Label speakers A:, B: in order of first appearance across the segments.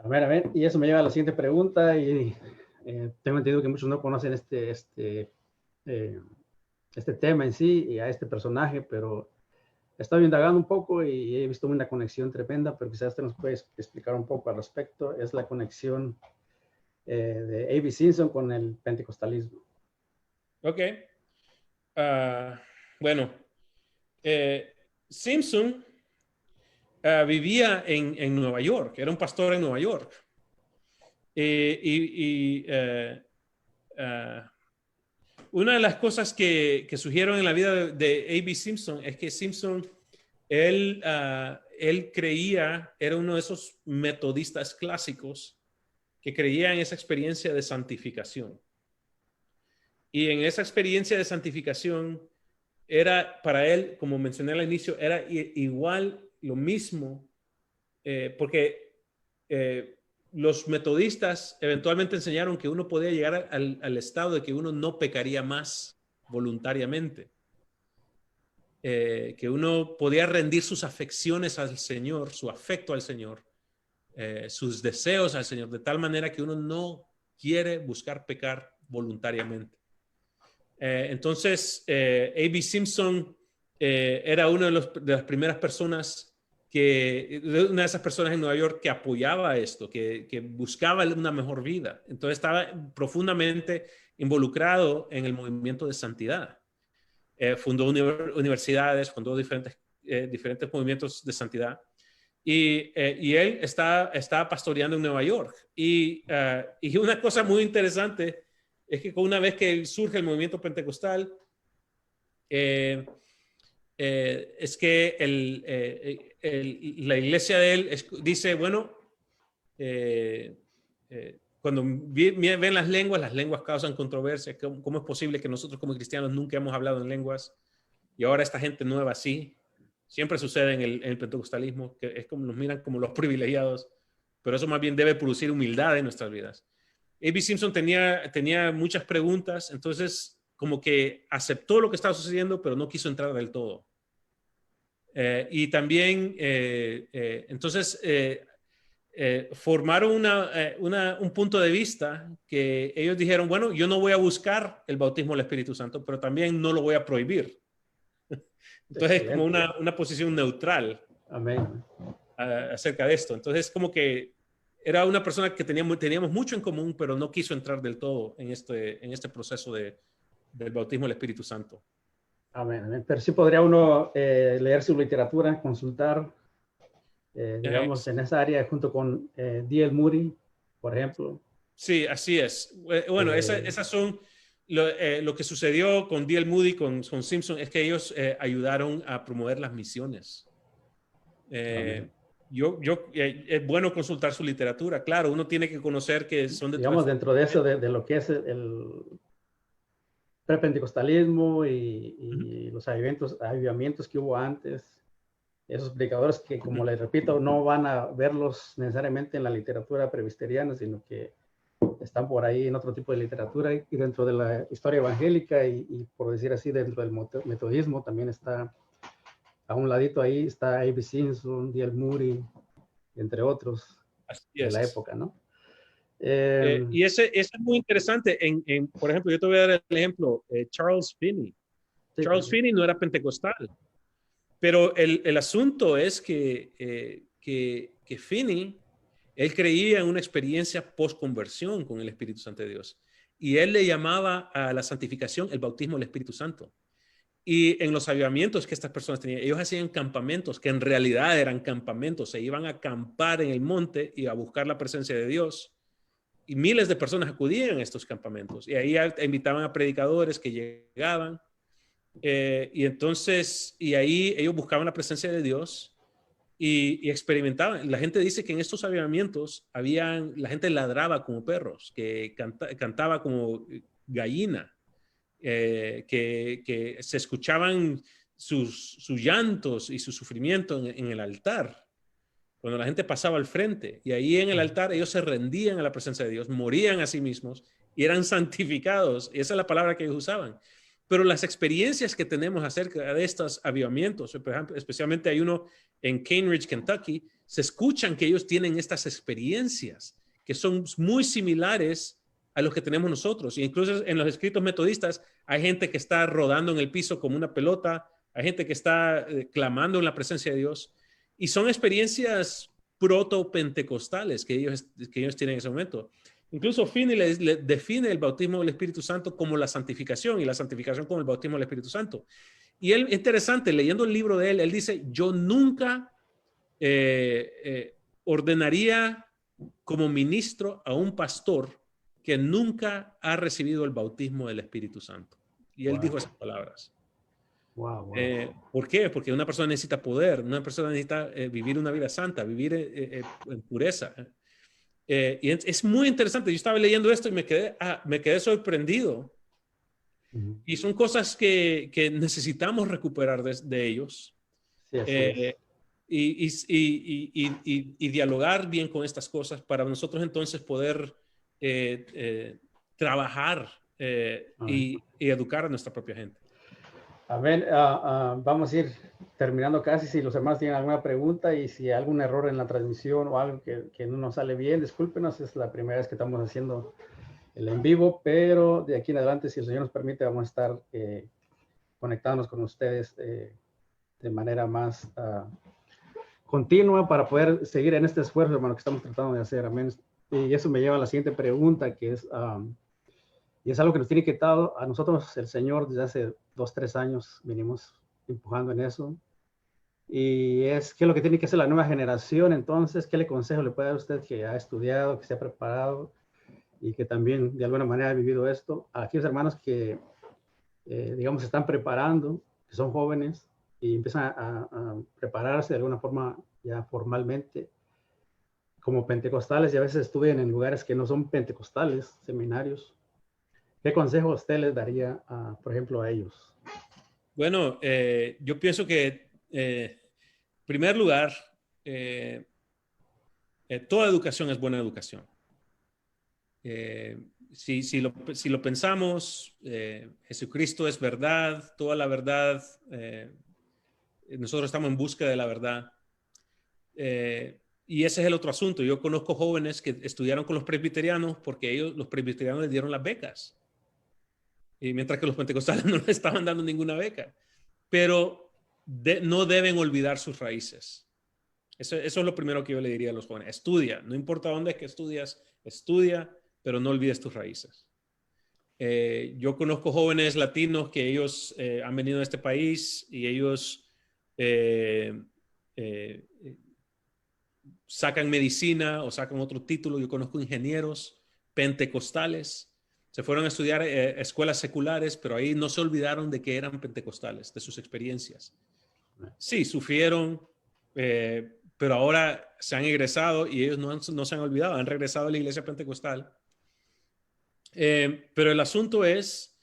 A: A ver, y eso me lleva a la siguiente pregunta, y tengo entendido que muchos no conocen este tema en sí y a este personaje, pero he estado indagando un poco y he visto una conexión tremenda, pero quizás te nos puedes explicar un poco al respecto. Es la conexión de A.B. Simpson con el pentecostalismo.
B: Ok. Bueno, Simpson vivía en Nueva York, era un pastor en Nueva York. Uh, una de las cosas que surgieron en la vida de A.B. Simpson es que Simpson, él creía, era uno de esos metodistas clásicos que creía en esa experiencia de santificación. Y en esa experiencia de santificación era para él, como mencioné al inicio, era igual lo mismo, porque los metodistas eventualmente enseñaron que uno podía llegar al estado de que uno no pecaría más voluntariamente, que uno podía rendir sus afecciones al Señor, su afecto al Señor, sus deseos al Señor, de tal manera que uno no quiere buscar pecar voluntariamente. Entonces, A.B. Simpson era una de las primeras personas una de esas personas en Nueva York que apoyaba esto, que buscaba una mejor vida. Entonces estaba profundamente involucrado en el movimiento de santidad. Fundó universidades, fundó diferentes movimientos de santidad. Y él está pastoreando en Nueva York. Y una cosa muy interesante es que una vez que surge el movimiento pentecostal, es que la iglesia de él dice, bueno, cuando ven las lenguas causan controversia. ¿Cómo es posible que nosotros como cristianos nunca hemos hablado en lenguas? Y ahora esta gente nueva sí. Siempre sucede en el pentecostalismo, que es como nos miran como los privilegiados, pero eso más bien debe producir humildad en nuestras vidas. A.B. Simpson tenía muchas preguntas, entonces como que aceptó lo que estaba sucediendo, pero no quiso entrar del todo. Y también, entonces, formaron un punto de vista que ellos dijeron, bueno, yo no voy a buscar el bautismo del Espíritu Santo, pero también no lo voy a prohibir. Entonces, es como una posición neutral.
A: Amén.
B: Acerca de esto. Entonces, como que era una persona que teníamos mucho en común, pero no quiso entrar del todo en este proceso del bautismo del Espíritu Santo.
A: Amén, amén. Pero sí podría uno leer su literatura, consultar, digamos, en esa área junto con D.L. Moody, por ejemplo.
B: Sí, así es. Bueno, esas son lo que sucedió con D.L. Moody, con Simpson, es que ellos ayudaron a promover las misiones. Es bueno consultar su literatura. Claro, uno tiene que conocer que son de...
A: Digamos, dentro de eso, de lo que es el prepentecostalismo y los avivamientos que hubo antes, esos predicadores que, como les repito, no van a verlos necesariamente en la literatura presbiteriana, sino que están por ahí en otro tipo de literatura, y dentro de la historia evangélica y por decir así, dentro del metodismo también está, a un ladito ahí está A.B. Simpson, D.L. Moody, entre otros de la época, ¿no?
B: Y ese es muy interesante. Por ejemplo, yo te voy a dar el ejemplo, Charles Finney.
A: Sí,
B: Charles Finney no era pentecostal, pero el asunto es que Finney, él creía en una experiencia post-conversión con el Espíritu Santo de Dios. Y él le llamaba a la santificación el bautismo del Espíritu Santo. Y en los avivamientos que estas personas tenían, ellos hacían campamentos, que en realidad eran campamentos, se iban a acampar en el monte y a buscar la presencia de Dios. Y miles de personas acudían a estos campamentos. Y ahí invitaban a predicadores que llegaban. Y ahí ellos buscaban la presencia de Dios y experimentaban. La gente dice que en estos avivamientos la gente ladraba como perros, que cantaba como gallina, que se escuchaban sus llantos y su sufrimiento en el altar, cuando la gente pasaba al frente. Y ahí en el altar ellos se rendían a la presencia de Dios, morían a sí mismos y eran santificados. Y esa es la palabra que ellos usaban. pero las experiencias que tenemos acerca de estos avivamientos, por ejemplo, especialmente hay uno en Cambridge, Kentucky, se escuchan que ellos tienen estas experiencias que son muy similares a los que tenemos nosotros. E incluso en los escritos metodistas hay gente que está rodando en el piso como una pelota, hay gente que está clamando en la presencia de Dios. Y son experiencias proto-pentecostales que ellos tienen en ese momento. Incluso Finney le define el bautismo del Espíritu Santo como la santificación y la santificación como el bautismo del Espíritu Santo. Y él, interesante, leyendo el libro de él, él dice, yo nunca ordenaría como ministro a un pastor que nunca ha recibido el bautismo del Espíritu Santo. Y él dijo esas palabras.
A: Wow.
B: ¿Por qué? Porque una persona necesita poder, una persona necesita vivir una vida santa, vivir en pureza. Y es muy interesante. Yo estaba leyendo esto y me quedé sorprendido. Y son cosas que necesitamos recuperar de ellos.
A: Sí, así es.
B: Y dialogar bien con estas cosas para nosotros entonces poder trabajar y educar a nuestra propia gente.
A: Amén. Vamos a ir terminando casi. Si los hermanos tienen alguna pregunta y si hay algún error en la transmisión o algo que no nos sale bien, discúlpenos. Es la primera vez que estamos haciendo el en vivo, pero de aquí en adelante, si el Señor nos permite, vamos a estar conectándonos con ustedes de manera más continua para poder seguir en este esfuerzo, hermano, que estamos tratando de hacer. Amén. Y eso me lleva a la siguiente pregunta, que es... y es algo que nos tiene quitado a nosotros el Señor desde hace 2, 3 años, venimos empujando en eso. Y es qué es lo que tiene que hacer la nueva generación. Entonces, ¿qué consejo le puede dar a usted que ha estudiado, que se ha preparado y que también de alguna manera ha vivido esto? A aquellos hermanos que, digamos, se están preparando, que son jóvenes y empiezan a prepararse de alguna forma ya formalmente como pentecostales y a veces estudian en lugares que no son pentecostales, seminarios. ¿Qué consejo usted les daría, por ejemplo, a ellos?
B: Bueno, yo pienso que, en primer lugar, toda educación es buena educación. Si lo pensamos, Jesucristo es verdad, toda la verdad, nosotros estamos en busca de la verdad. Y ese es el otro asunto. Yo conozco jóvenes que estudiaron con los presbiterianos porque los presbiterianos les dieron las becas. Y mientras que los pentecostales no les estaban dando ninguna beca. Pero no deben olvidar sus raíces. Eso es lo primero que yo le diría a los jóvenes. Estudia, no importa dónde es que estudias, estudia, pero no olvides tus raíces. Yo conozco jóvenes latinos que ellos han venido a este país y ellos sacan medicina o sacan otro título. Yo conozco ingenieros pentecostales. Se fueron a estudiar escuelas seculares, pero ahí no se olvidaron de que eran pentecostales, de sus experiencias. Sí, sufrieron, pero ahora se han egresado y ellos no se han olvidado, han regresado a la iglesia pentecostal. Pero el asunto es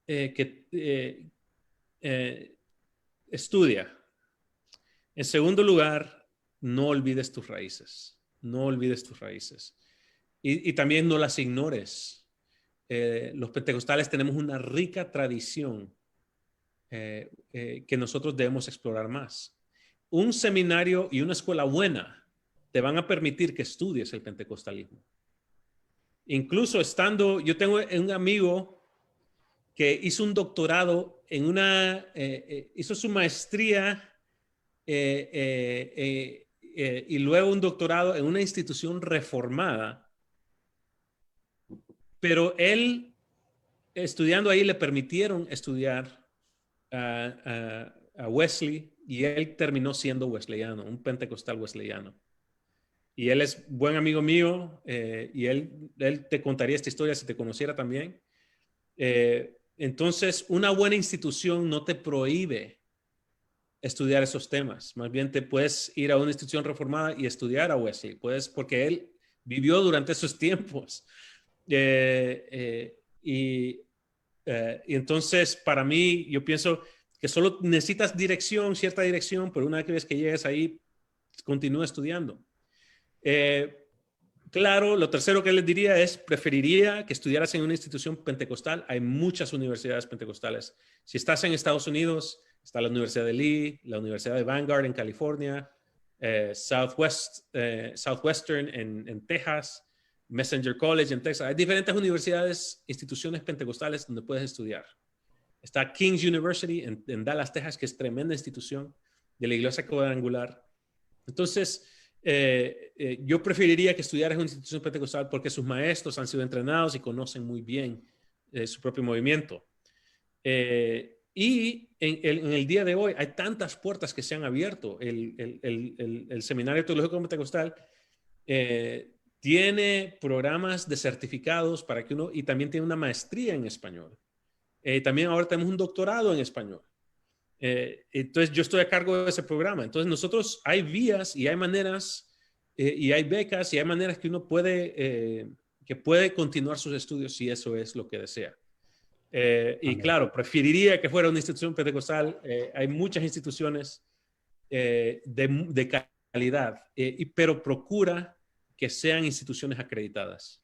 B: que estudia. En segundo lugar, no olvides tus raíces. No olvides tus raíces. Y también no las ignores. Los pentecostales tenemos una rica tradición que nosotros debemos explorar más. Un seminario y una escuela buena te van a permitir que estudies el pentecostalismo. Incluso yo tengo un amigo que hizo un doctorado hizo su maestría y luego un doctorado en una institución reformada. Pero él, estudiando ahí, le permitieron estudiar a Wesley y él terminó siendo wesleyano, un pentecostal wesleyano. Y él es buen amigo mío y él te contaría esta historia si te conociera también. Entonces, una buena institución no te prohíbe estudiar esos temas. Más bien te puedes ir a una institución reformada y estudiar a Wesley, porque él vivió durante esos tiempos. Y entonces, para mí, yo pienso que solo necesitas cierta dirección, pero una vez que llegues ahí, continúa estudiando. claro, lo tercero que les diría es, preferiría que estudiaras en una institución pentecostal. Hay muchas universidades pentecostales. Si estás en Estados Unidos, está la Universidad de Lee, la Universidad de Vanguard en California, Southwestern en Texas, Messenger College en Texas. Hay diferentes universidades, instituciones pentecostales donde puedes estudiar. Está King's University en Dallas, Texas, que es tremenda institución de la Iglesia Cuadrangular. Entonces, yo preferiría que estudiaras en una institución pentecostal porque sus maestros han sido entrenados y conocen muy bien su propio movimiento. Y en el día de hoy hay tantas puertas que se han abierto. El Seminario Teológico Pentecostal tiene programas de certificados para que uno, y también tiene una maestría en español. También ahora tenemos un doctorado en español. Entonces yo estoy a cargo de ese programa. Entonces nosotros hay vías y hay maneras y hay becas y hay maneras que uno que puede continuar sus estudios si eso es lo que desea. Y claro, preferiría que fuera una institución pentecostal. Hay muchas instituciones de calidad, pero procura que sean instituciones acreditadas.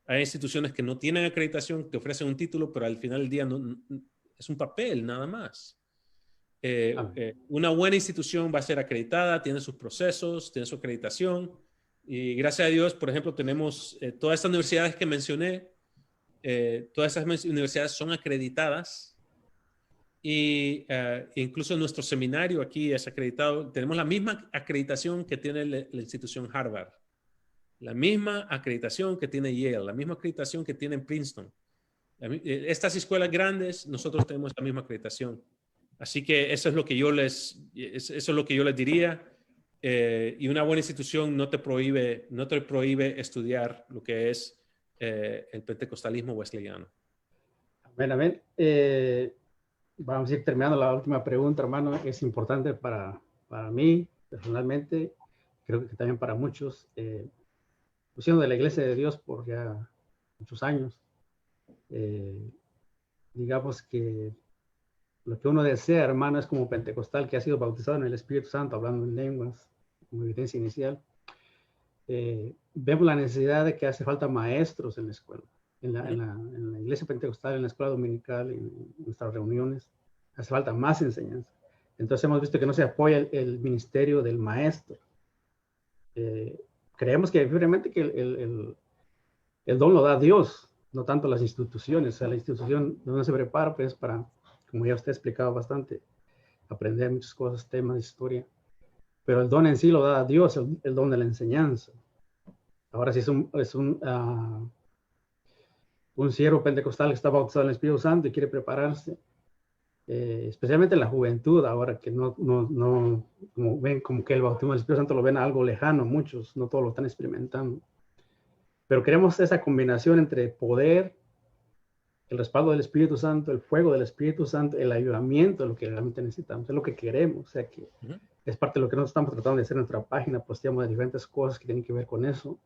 B: Hay instituciones que no tienen acreditación, te ofrecen un título, pero al final del día es un papel nada más. Una buena institución va a ser acreditada, tiene sus procesos, tiene su acreditación. Y gracias a Dios, por ejemplo, tenemos todas estas universidades que mencioné, todas esas universidades son acreditadas y incluso nuestro seminario aquí es acreditado. Tenemos la misma acreditación que tiene la institución Harvard, la misma acreditación que tiene Yale, la misma acreditación que tiene Princeton. Estas escuelas grandes, nosotros tenemos la misma acreditación. Así que eso es lo que yo les diría. Y una buena institución no te prohíbe estudiar lo que es el pentecostalismo wesleyano.
A: Amén, amén. Vamos a ir terminando la última pregunta, hermano. Es importante para mí, personalmente, creo que también para muchos. Siendo de la Iglesia de Dios por ya muchos años, digamos que lo que uno desea, hermano, es como pentecostal que ha sido bautizado en el Espíritu Santo, hablando en lenguas, como evidencia inicial. Vemos la necesidad de que hace falta maestros en la escuela, en la iglesia pentecostal, en la escuela dominical, en nuestras reuniones. Hace falta más enseñanza. Entonces hemos visto que no se apoya el ministerio del maestro. Creemos que firmemente que el don lo da Dios, no tanto las instituciones. O sea, la institución donde se prepara, pues, para, como ya usted ha explicado bastante, aprender muchas cosas, temas de historia. Pero el don en sí lo da Dios, el don de la enseñanza. Ahora, si es un siervo pentecostal que está bautizado en el Espíritu Santo y quiere prepararse, especialmente en la juventud, ahora que no como ven como que el bautismo del Espíritu Santo lo ven algo lejano, muchos, no todos lo están experimentando. Pero queremos esa combinación entre poder, el respaldo del Espíritu Santo, el fuego del Espíritu Santo, el ayudamiento de lo que realmente necesitamos, es lo que queremos. O sea que es parte de lo que nosotros estamos tratando de hacer en nuestra página, posteamos de diferentes cosas que tienen que ver con eso,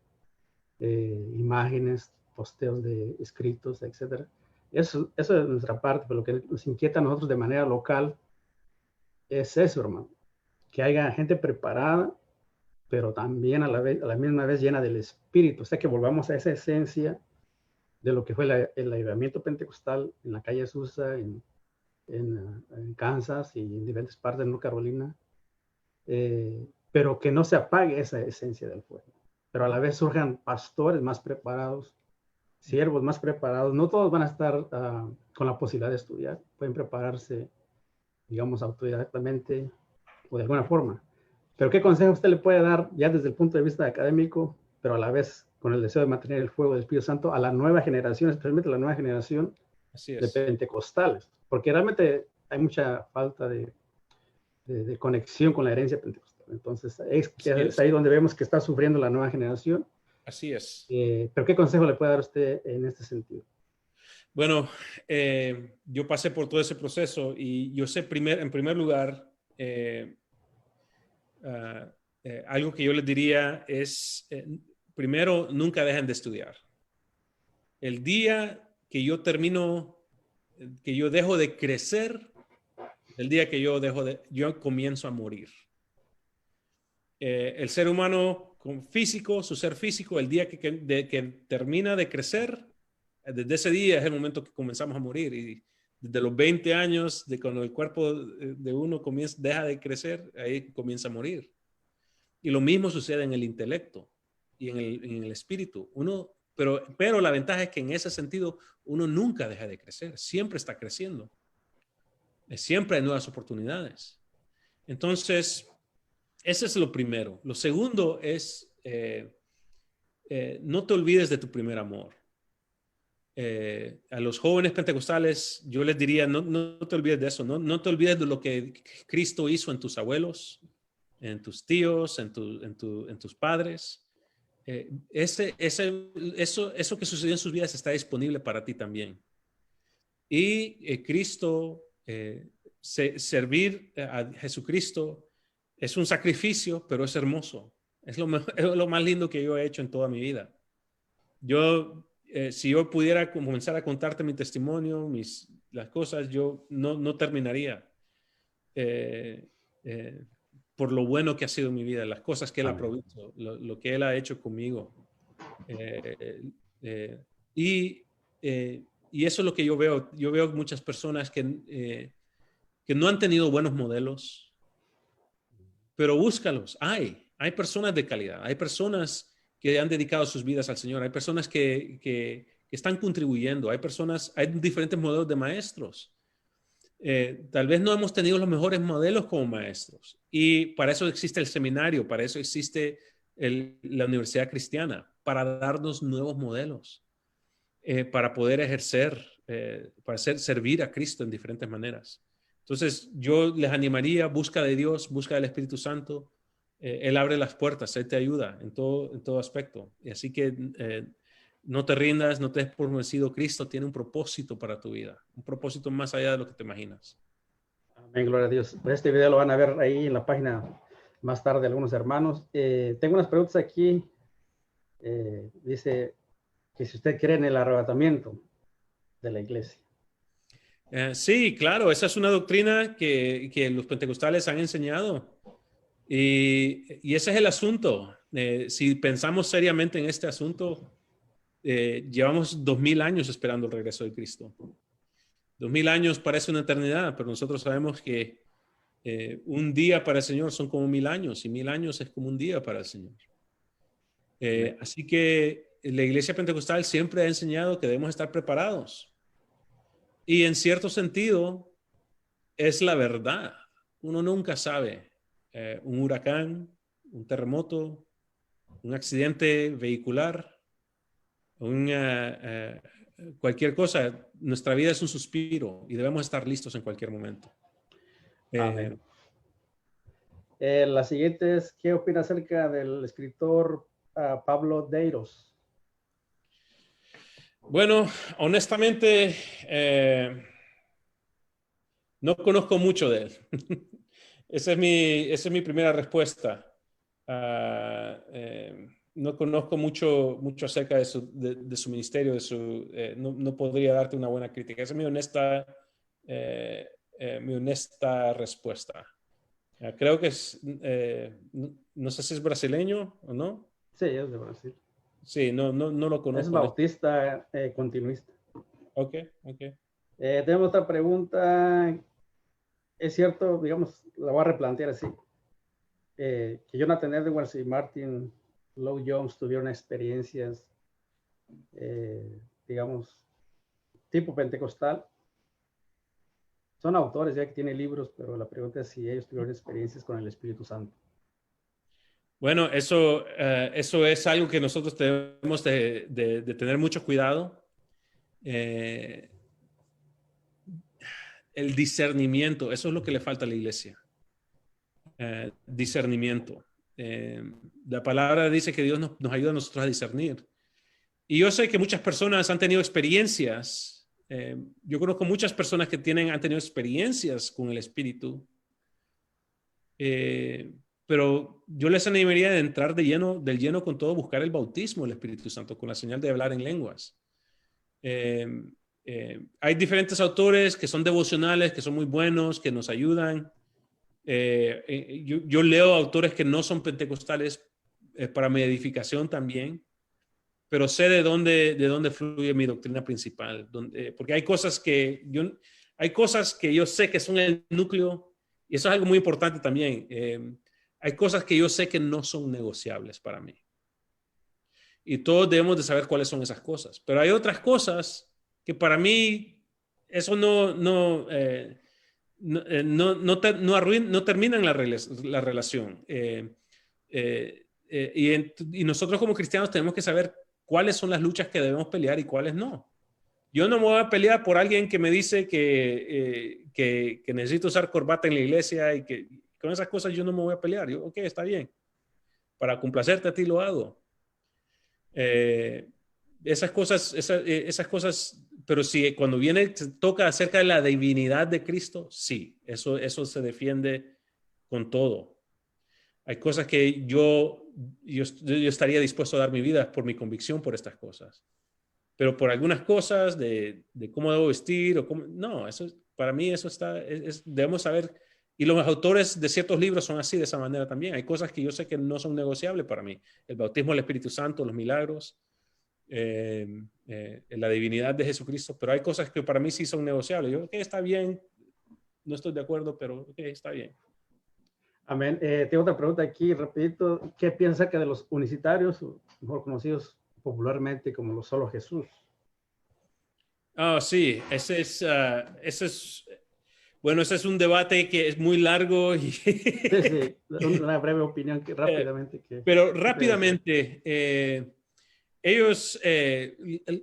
A: imágenes, posteos de escritos, etcétera. Eso es nuestra parte, pero lo que nos inquieta a nosotros de manera local es eso, hermano, que haya gente preparada, pero también a la misma vez llena del Espíritu. O sea, que volvamos a esa esencia de lo que fue el avivamiento pentecostal en la calle Susa, en Kansas y en diferentes partes de North Carolina, pero que no se apague esa esencia del fuego. Pero a la vez surjan pastores más preparados, siervos más preparados. No todos van a estar con la posibilidad de estudiar, pueden prepararse, digamos, autodidactamente o de alguna forma. Pero ¿qué consejo usted le puede dar ya desde el punto de vista académico, pero a la vez con el deseo de mantener el fuego del Espíritu Santo a la nueva generación, especialmente la nueva generación de pentecostales? Porque realmente hay mucha falta de conexión con la herencia pentecostal. Entonces, es ahí donde vemos que está sufriendo la nueva generación.
B: Así es.
A: Pero ¿qué consejo le puede dar usted en este sentido?
B: Bueno, yo pasé por todo ese proceso y yo sé en primer lugar, algo que yo les diría es, primero, nunca dejen de estudiar. El día que yo dejo de crecer, el día que yo comienzo a morir. El ser humano con físico, su ser físico, el día que termina de crecer, desde ese día es el momento que comenzamos a morir. Y desde los 20 años, de cuando el cuerpo de uno deja de crecer, ahí comienza a morir. Y lo mismo sucede en el intelecto y en el espíritu. Pero la ventaja es que en ese sentido uno nunca deja de crecer, siempre está creciendo. Siempre hay nuevas oportunidades. Entonces, ese es lo primero. Lo segundo es, no te olvides de tu primer amor. A los jóvenes pentecostales, yo les diría, no te olvides de eso, no te olvides de lo que Cristo hizo en tus abuelos, en tus tíos, en tus padres. Eso que sucedió en sus vidas está disponible para ti también. Y Cristo, servir a Jesucristo es un sacrificio, pero es hermoso. Es lo más lindo que yo he hecho en toda mi vida. Si yo pudiera comenzar a contarte mi testimonio, las cosas, yo no terminaría por lo bueno que ha sido mi vida, las cosas que Él ha provisto, lo que Él ha hecho conmigo. Y eso es lo que yo veo. Yo veo muchas personas que no han tenido buenos modelos, pero búscalos. Hay personas de calidad, hay personas que han dedicado sus vidas al Señor, hay personas que están contribuyendo, hay diferentes modelos de maestros. Tal vez no hemos tenido los mejores modelos como maestros, y para eso existe el seminario, para eso existe la Universidad Cristiana, para darnos nuevos modelos, para poder ejercer, para servir a Cristo en diferentes maneras. Entonces, yo les animaría, busca de Dios, busca del Espíritu Santo. Él abre las puertas, Él te ayuda en todo aspecto. Y así que no te rindas, no te des por vencido. Cristo tiene un propósito para tu vida, un propósito más allá de lo que te imaginas.
A: Amén, gloria a Dios. Pues este video lo van a ver ahí en la página más tarde algunos hermanos. Tengo unas preguntas aquí. Dice que si usted cree en el arrebatamiento de la iglesia.
B: Sí, claro, esa es una doctrina que los pentecostales han enseñado. Y ese es el asunto. Si pensamos seriamente en este asunto, llevamos 2000 años esperando el regreso de Cristo. 2000 años parece una eternidad, pero nosotros sabemos que un día para el Señor son como 1000 años, y 1000 años es como un día para el Señor. Así que la iglesia pentecostal siempre ha enseñado que debemos estar preparados. Y en cierto sentido, es la verdad. Uno nunca sabe. Un huracán, un terremoto, un accidente vehicular, cualquier cosa. Nuestra vida es un suspiro y debemos estar listos en cualquier momento.
A: La siguiente es, ¿qué opina acerca del escritor Pablo Deiros?
B: Bueno, honestamente, no conozco mucho de él. Esa es mi primera respuesta. No conozco mucho acerca de su ministerio, no podría darte una buena crítica. Esa es mi honesta respuesta. Creo que no sé si es brasileño o no.
A: Sí, es de Brasil.
B: Sí, no lo conozco.
A: Es bautista continuista.
B: Ok.
A: Tenemos otra pregunta. Es cierto, digamos, la voy a replantear así, que Jonathan Edwards y Martin Lloyd Jones tuvieron experiencias, digamos, tipo pentecostal. Son autores ya que tienen libros, pero la pregunta es si ellos tuvieron experiencias con el Espíritu Santo.
B: Bueno, eso es algo que nosotros debemos de tener mucho cuidado. El discernimiento, eso es lo que le falta a la iglesia. Discernimiento. La palabra dice que Dios nos ayuda a nosotros a discernir. Y yo sé que muchas personas han tenido experiencias. Yo conozco muchas personas que han tenido experiencias con el Espíritu. Pero yo les animaría a entrar del lleno con todo, buscar el bautismo del Espíritu Santo, con la señal de hablar en lenguas. Hay diferentes autores que son devocionales, que son muy buenos, que nos ayudan. Yo leo autores que no son pentecostales para mi edificación también, pero sé de dónde fluye mi doctrina principal, porque hay cosas que yo sé que son el núcleo, y eso es algo muy importante también. Hay cosas que yo sé que no son negociables para mí. Y todos debemos de saber cuáles son esas cosas. Pero hay otras cosas que para mí eso no terminan la relación. Y nosotros como cristianos tenemos que saber cuáles son las luchas que debemos pelear y cuáles no. Yo no me voy a pelear por alguien que me dice que necesito usar corbata en la iglesia y que con esas cosas yo no me voy a pelear. Yo, ok, está bien. Para complacerte a ti lo hago. Esas cosas, pero si cuando toca acerca de la divinidad de Cristo, sí, eso se defiende con todo. Hay cosas que yo estaría dispuesto a dar mi vida por mi convicción por estas cosas. Pero por algunas cosas de cómo debo vestir o cómo, no, para mí eso debemos saber. Y los autores de ciertos libros son así, de esa manera también. Hay cosas que yo sé que no son negociables para mí. El bautismo del Espíritu Santo, los milagros, la divinidad de Jesucristo, pero hay cosas que para mí sí son negociables. Yo, ok, está bien, no estoy de acuerdo, pero ok, está bien.
A: Amén. Tengo otra pregunta aquí, rapidito. ¿Qué piensa acerca de los unicitarios, mejor conocidos popularmente como los solo Jesús?
B: Sí, bueno, ese es un debate que es muy largo.
A: Sí, una breve opinión rápidamente.
B: Pero rápidamente,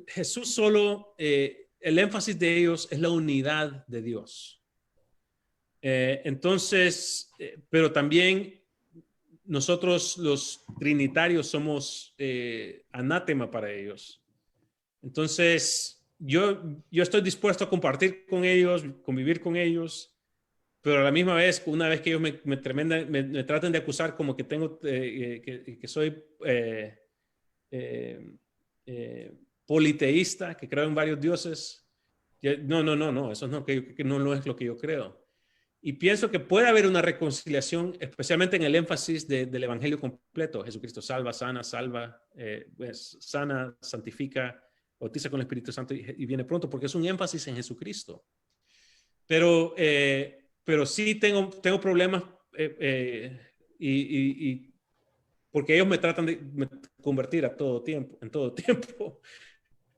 B: Jesús solo, el énfasis de ellos es la unidad de Dios. Entonces, pero también nosotros los trinitarios somos anátema para ellos. Entonces, yo estoy dispuesto a compartir con ellos, convivir con ellos, pero a la misma vez, una vez que ellos me traten de acusar como que que soy politeísta, que creo en varios dioses, no, eso no es lo que yo creo. Y pienso que puede haber una reconciliación, especialmente en el énfasis del evangelio completo. Jesucristo salva, sana, santifica, bautiza con el Espíritu Santo y viene pronto, porque es un énfasis en Jesucristo. Pero sí tengo problemas porque ellos me tratan de convertir en todo tiempo.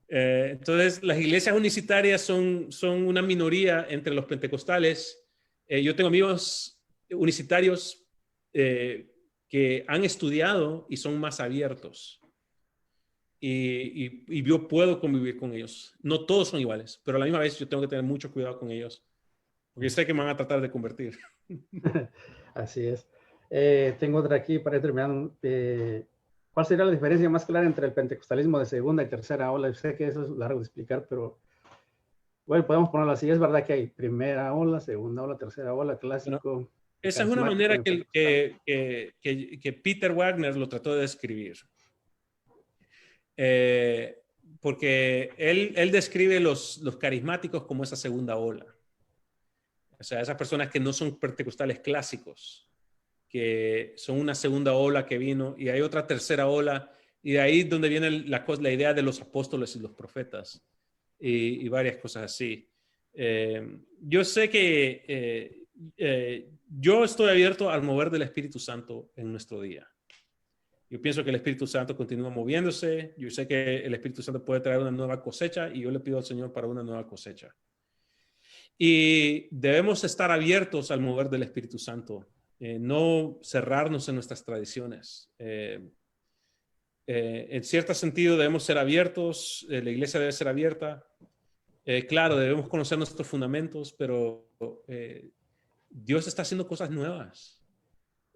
B: Entonces, las iglesias unicitarias son una minoría entre los pentecostales. Yo tengo amigos unicitarios que han estudiado y son más abiertos. Y yo puedo convivir con ellos. No todos son iguales, pero a la misma vez yo tengo que tener mucho cuidado con ellos, porque sé que me van a tratar de convertir.
A: Así es. Tengo otra aquí para ir terminando. ¿Cuál sería la diferencia más clara entre el pentecostalismo de segunda y tercera ola? Sé que eso es largo de explicar, pero bueno, podemos ponerlo así. Es verdad que hay primera ola, segunda ola, tercera ola, clásico.
B: Bueno, esa es una manera que Peter Wagner lo trató de describir. Porque él describe los carismáticos como esa segunda ola. O sea, esas personas que no son pentecostales clásicos, que son una segunda ola que vino, y hay otra tercera ola, y de ahí donde viene la idea de los apóstoles y los profetas, y varias cosas así. Yo sé que yo estoy abierto al mover del Espíritu Santo en nuestro día. Yo pienso que el Espíritu Santo continúa moviéndose. Yo sé que el Espíritu Santo puede traer una nueva cosecha y yo le pido al Señor para una nueva cosecha. Y debemos estar abiertos al mover del Espíritu Santo, no cerrarnos en nuestras tradiciones. En cierto sentido debemos ser abiertos, la iglesia debe ser abierta. Claro, debemos conocer nuestros fundamentos, pero Dios está haciendo cosas nuevas.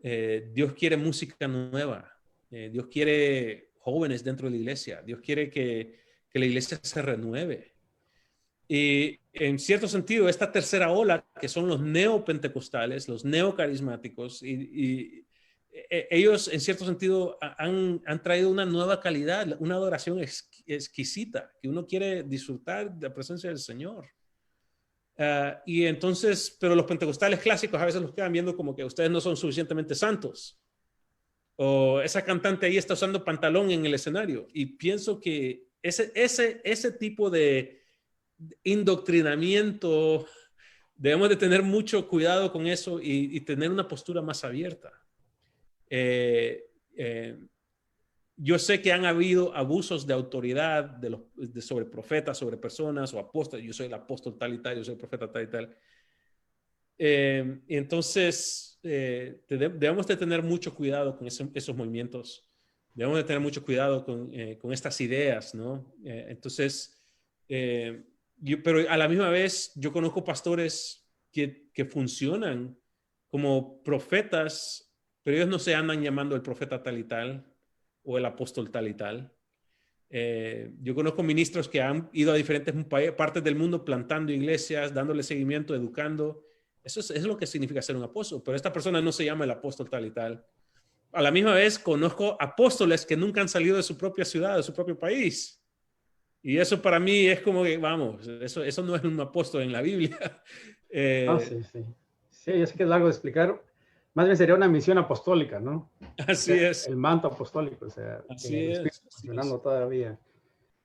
B: Dios quiere música nueva. Dios quiere jóvenes dentro de la iglesia. Dios quiere que la iglesia se renueve. Y en cierto sentido, esta tercera ola, que son los neopentecostales, los neocarismáticos, y ellos en cierto sentido han traído una nueva calidad, una adoración exquisita, que uno quiere disfrutar de la presencia del Señor. Y entonces, pero los pentecostales clásicos a veces los quedan viendo como que ustedes no son suficientemente santos. O esa cantante ahí está usando pantalón en el escenario. Y pienso que ese tipo de indoctrinamiento, debemos de tener mucho cuidado con eso y tener una postura más abierta. Eh, eh, yo sé que han habido abusos de autoridad sobre profetas, sobre personas o apóstoles. Yo soy el apóstol tal y tal, yo soy el profeta tal y tal. Y entonces, debemos de tener mucho cuidado con esos movimientos. Debemos de tener mucho cuidado con estas ideas, ¿no? Entonces, pero a la misma vez, yo conozco pastores que funcionan como profetas, pero ellos no se andan llamando el profeta tal y tal o el apóstol tal y tal. Yo conozco ministros que han ido a diferentes partes del mundo plantando iglesias, dándole seguimiento, educando. Eso es lo que significa ser un apóstol, pero esta persona no se llama el apóstol tal y tal. A la misma vez, conozco apóstoles que nunca han salido de su propia ciudad, de su propio país. Y eso para mí es como que, vamos, eso no es un apóstol en la Biblia.
A: Sí, sí. Sí, es que es largo de explicar. Más bien sería una misión apostólica, ¿no? O
B: Así
A: sea,
B: es.
A: el manto apostólico, o sea,
B: Así
A: el Espíritu
B: es. Así
A: funcionando
B: es.
A: todavía.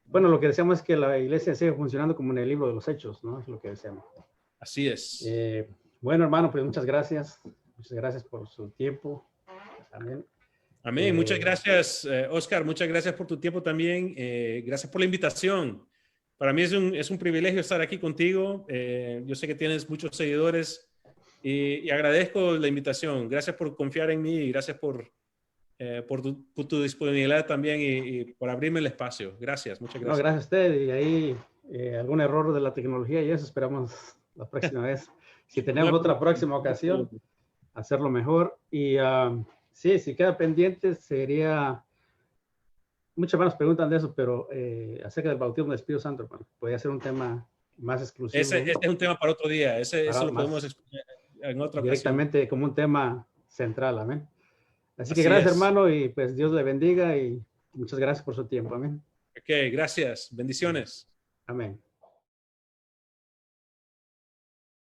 A: Bueno, lo que deseamos es que la iglesia siga funcionando como en el libro de los Hechos, ¿no? Es lo que deseamos.
B: Así es.
A: Bueno, hermano, pues muchas gracias. Muchas gracias por su tiempo. Amén.
B: Amén. Muchas gracias, Oscar. Muchas gracias por tu tiempo también. Gracias por la invitación. Para mí es un privilegio estar aquí contigo. Yo sé que tienes muchos seguidores y agradezco la invitación. Gracias por confiar en mí y gracias por tu disponibilidad también y por abrirme el espacio. Gracias, muchas
A: No,
B: gracias.
A: gracias a usted. Y ahí algún error de la tecnología y eso esperamos la próxima vez. Si
B: No hay
A: tenemos otra
B: problema,
A: próxima
B: no hay
A: ocasión,
B: problema.
A: hacerlo mejor. Y sí, si queda pendiente, sería... Muchas más preguntan de eso, pero acerca del bautismo del Espíritu Santo, hermano. Podría ser un tema más exclusivo,
B: Ese es un tema para otro día. Eso
A: para
B: lo podemos
A: más
B: explicar en otra ocasión.
A: directamente como un tema central. Amén. Así que
B: Así
A: gracias,
B: es.
A: hermano, y pues Dios le bendiga y muchas gracias por su tiempo. Amén.
B: Ok, gracias. Bendiciones.
A: Amén.